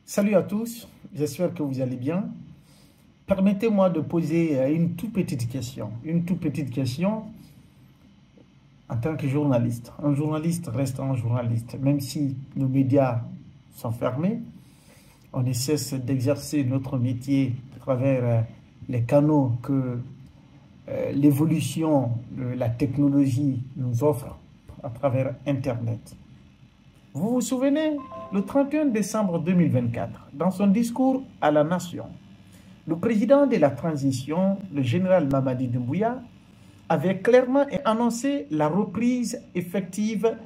Salut à tous, j'espère que vous allez bien. Permettez-moi de poser une toute petite question. En tant que journaliste. Un journaliste reste un journaliste, même si nos médias sont fermés. On ne cesse d'exercer notre métier à travers les canaux que l'évolution de la technologie nous offre à travers Internet. Vous vous souvenez, le 31 décembre 2024, dans son discours à la nation, le président de la transition, le général Mamadi Doumbouya, avait clairement annoncé la reprise effective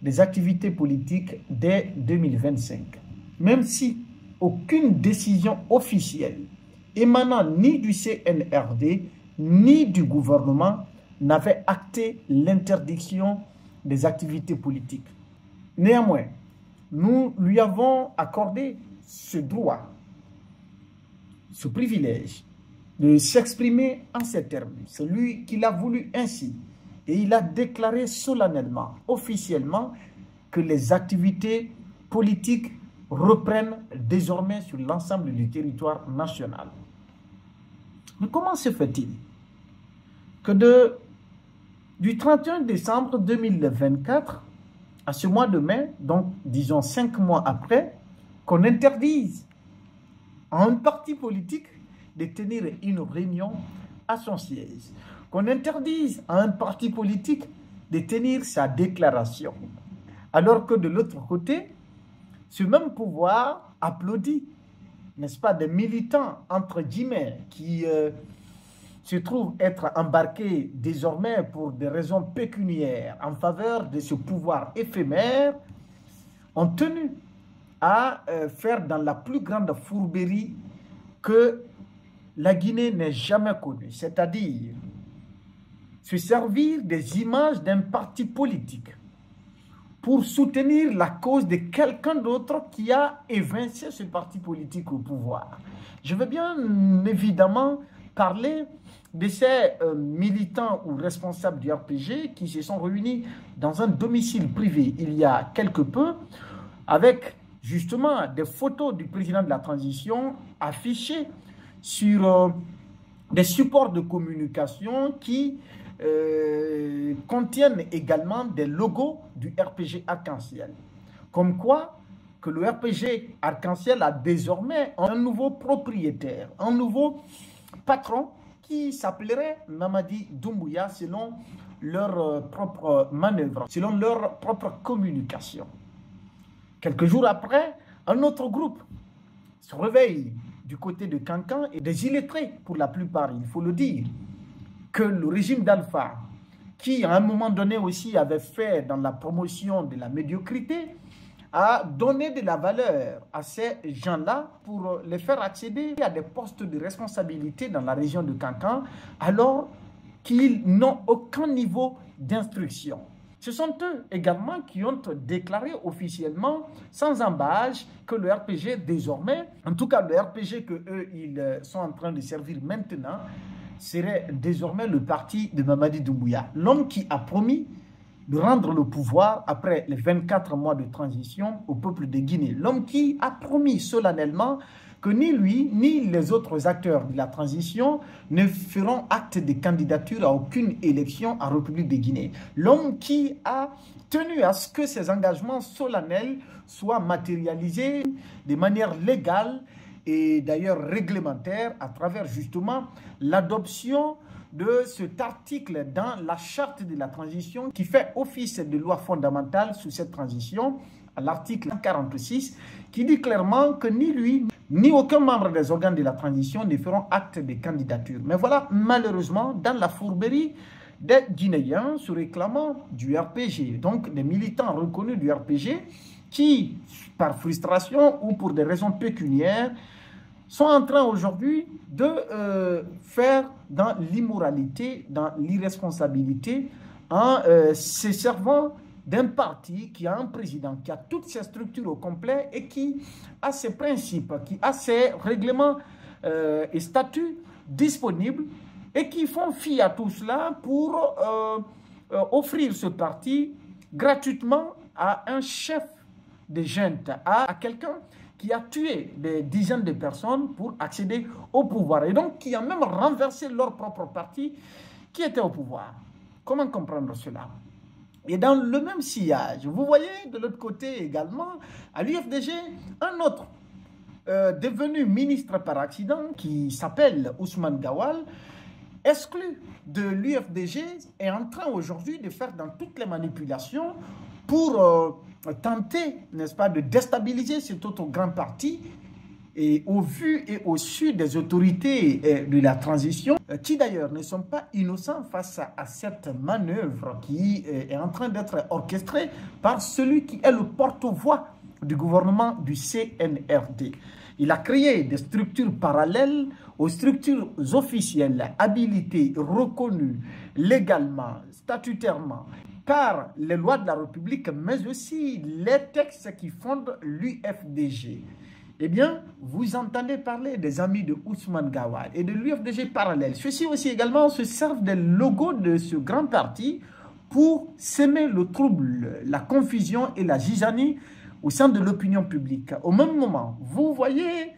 des activités politiques dès 2025. Même si aucune décision officielle émanant ni du CNRD ni du gouvernement n'avait acté l'interdiction des activités politiques. Néanmoins, nous lui avons accordé ce droit, ce privilège de s'exprimer en ces termes. C'est lui qui l'a voulu ainsi. Et il a déclaré solennellement, officiellement, que les activités politiques reprennent désormais sur l'ensemble du territoire national. Mais comment se fait-il que du 31 décembre 2024 à ce mois de mai, donc disons 5 mois après, qu'on interdise à un parti politique de tenir une réunion à son siège, qu'on interdise à un parti politique de tenir sa déclaration, alors que de l'autre côté, ce même pouvoir applaudit, n'est-ce pas, des militants, entre guillemets, qui se trouvent être embarqués désormais pour des raisons pécuniaires en faveur de ce pouvoir éphémère, ont tenu à faire dans la plus grande fourberie que la Guinée n'ait jamais connue, c'est-à-dire se servir des images d'un parti politique pour soutenir la cause de quelqu'un d'autre qui a évincé ce parti politique au pouvoir. Je veux bien évidemment parler de ces militants ou responsables du RPG qui se sont réunis dans un domicile privé il y a quelque peu avec justement des photos du président de la transition affichées sur des supports de communication qui contiennent également des logos du RPG Arc-en-Ciel. Comme quoi que le RPG Arc-en-Ciel a désormais un nouveau propriétaire, un nouveau patron qui s'appellerait Mamadi Doumbouya selon leur propre manœuvre, selon leur propre communication. Quelques jours après, un autre groupe se réveille du côté de Cancan et des illettrés pour la plupart, il faut le dire, que le régime d'Alpha, qui à un moment donné aussi avait fait dans la promotion de la médiocrité, a donné de la valeur à ces gens-là pour les faire accéder à des postes de responsabilité dans la région de Cancan, alors qu'ils n'ont aucun niveau d'instruction. Ce sont eux également qui ont déclaré officiellement, sans embâche, que le RPG désormais, en tout cas le RPG que eux ils sont en train de servir maintenant, serait désormais le parti de Mamadi Doumbouya, l'homme qui a promis de rendre le pouvoir après les 24 mois de transition au peuple de Guinée. L'homme qui a promis solennellement que ni lui, ni les autres acteurs de la transition ne feront acte de candidature à aucune élection en République de Guinée. L'homme qui a tenu à ce que ces engagements solennels soient matérialisés de manière légale et d'ailleurs réglementaire à travers justement l'adoption de cet article dans la charte de la transition qui fait office de loi fondamentale sous cette transition, à l'article 46, qui dit clairement que ni lui, ni aucun membre des organes de la transition ne feront acte de candidature. Mais voilà, malheureusement, dans la fourberie des Guinéens se réclamant du RPG, donc des militants reconnus du RPG, qui, par frustration ou pour des raisons pécuniaires, sont en train aujourd'hui de faire dans l'immoralité, dans l'irresponsabilité, en se servant d'un parti qui a un président, qui a toutes ses structures au complet et qui a ses principes, qui a ses règlements et statuts disponibles et qui font fi à tout cela pour offrir ce parti gratuitement à un chef de junte, à quelqu'un qui a tué des dizaines de personnes pour accéder au pouvoir. Et donc, qui a même renversé leur propre parti qui était au pouvoir. Comment comprendre cela? Et dans le même sillage, vous voyez de l'autre côté également, à l'UFDG, un autre devenu ministre par accident qui s'appelle Ousmane Gawal, exclu de l'UFDG, est en train aujourd'hui de faire dans toutes les manipulations pour tenter, n'est-ce pas, de déstabiliser cet autre grand parti et au vu et au su des autorités de la transition, qui d'ailleurs ne sont pas innocents face à cette manœuvre qui est en train d'être orchestrée par celui qui est le porte-voix du gouvernement du CNRD. Il a créé des structures parallèles aux structures officielles, habilitées, reconnues légalement, statutairement, par les lois de la République, mais aussi les textes qui fondent l'UFDG. Eh bien, vous entendez parler des amis de Ousmane Gawal et de l'UFDG parallèle. Ceux-ci aussi également se servent des logos de ce grand parti pour semer le trouble, la confusion et la zizanie au sein de l'opinion publique. Au même moment, vous voyez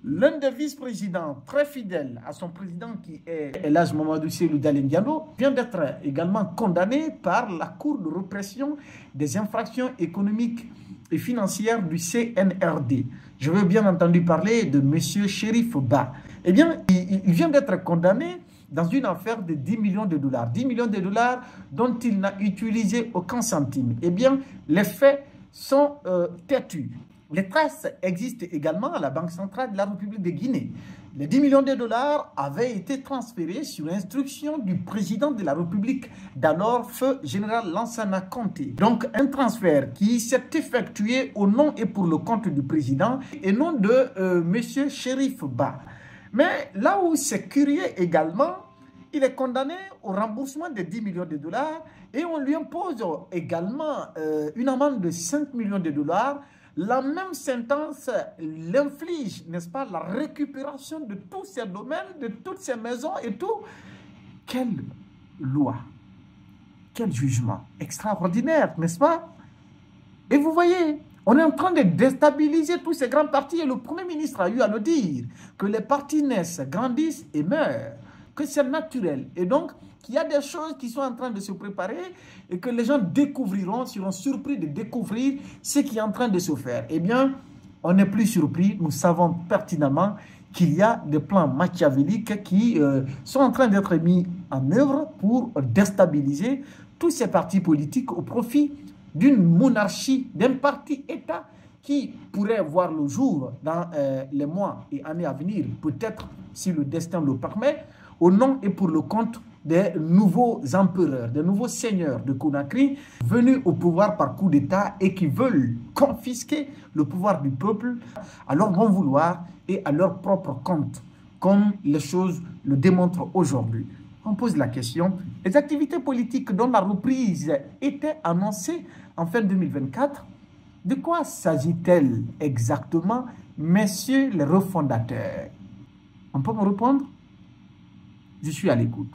l'un des vice-présidents très fidèle à son président qui est Elhadji Mamadou Cellou Dalein Diallo vient d'être également condamné par la Cour de répression des infractions économiques et financières du CNRD. Je veux bien entendu parler de M. Cherif Ba. Eh bien, il vient d'être condamné dans une affaire de 10 millions de dollars. 10 millions de dollars dont il n'a utilisé aucun centime. Eh bien, les faits sont têtus. Les traces existent également à la Banque centrale de la République de Guinée. Les 10 millions de dollars avaient été transférés sur instruction du président de la République d'alors, feu général Lansana Conté. Donc un transfert qui s'est effectué au nom et pour le compte du président et non de M. Cherif Ba. Mais là où c'est curieux également, il est condamné au remboursement de 10 millions de dollars et on lui impose également une amende de 5 millions de dollars. La même sentence l'inflige, n'est-ce pas, la récupération de tous ces domaines, de toutes ces maisons et tout. Quelle loi, quel jugement extraordinaire, n'est-ce pas? Et vous voyez, on est en train de déstabiliser tous ces grands partis et le Premier ministre a eu à le dire, que les partis naissent, grandissent et meurent, que c'est naturel. Et donc, qu'il y a des choses qui sont en train de se préparer et que les gens découvriront, seront surpris de découvrir ce qui est en train de se faire. Eh bien, on n'est plus surpris, nous savons pertinemment qu'il y a des plans machiavéliques qui sont en train d'être mis en œuvre pour déstabiliser tous ces partis politiques au profit d'une monarchie, d'un parti-État qui pourrait voir le jour dans les mois et années à venir, peut-être si le destin le permet, au nom et pour le compte des nouveaux empereurs, des nouveaux seigneurs de Conakry venus au pouvoir par coup d'État et qui veulent confisquer le pouvoir du peuple à leur bon vouloir et à leur propre compte, comme les choses le démontrent aujourd'hui. On pose la question, les activités politiques dont la reprise était annoncée en fin 2024, de quoi s'agit-elle exactement, messieurs les refondateurs? On peut me répondre? Je suis à l'écoute.